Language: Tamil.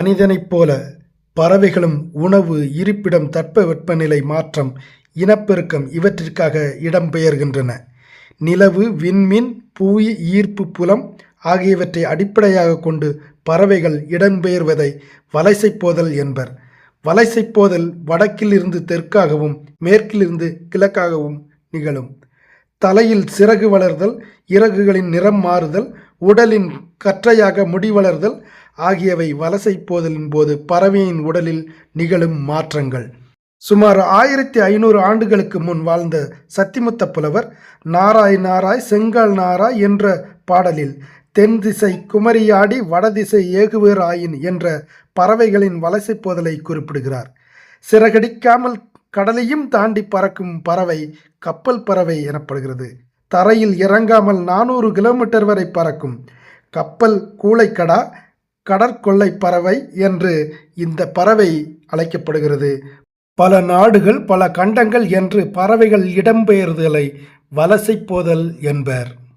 மனிதனைப் போல பறவைகளும் உணவு, இருப்பிடம், தட்பவெப்பநிலை மாற்றம், இனப்பெருக்கம் இவற்றிற்காக இடம்பெயர்கின்றன. நிலவு, விண்மீன், புவி ஈர்ப்பு புலம் ஆகியவற்றை அடிப்படையாக கொண்டு பறவைகள் இடம்பெயர்வதை வலசைப்போதல் என்பர். வலசைப்போதல் வடக்கில் இருந்து தெற்காகவும் மேற்கிலிருந்து கிழக்காகவும் நிகழும். தலையில் சிறகு வளர்தல், இறகுகளின் நிறம் மாறுதல், உடலின் கற்றையாக முடி வளர்தல் ஆகியவை வலசைப்போதலின் போது பறவையின் உடலில் நிகழும் மாற்றங்கள். சுமார் 1500 ஆண்டுகளுக்கு முன் வாழ்ந்த சத்திமுத்த புலவர் நாராய் நாராய் செங்கால் நாராய் என்ற பாடலில் தென் திசை குமரியாடி வடதிசை ஏகுவர் ஆயின் என்ற பறவைகளின் வலசைப்போதலை குறிப்பிடுகிறார். சிறகடிக்காமல் கடலையும் தாண்டி பறக்கும் பறவை கப்பல் பறவை எனப்படுகிறது. தரையில் இறங்காமல் 400 கிலோமீட்டர் வரை பறக்கும் கப்பல் கூளைக்கடா, கடற்கொள்ளை பறவை என்று இந்த பறவை அழைக்கப்படுகிறது. பல நாடுகள், பல கண்டங்கள் என்று பறவைகள் இடம்பெயர்தலை வலசைப்போதல் என்பர்.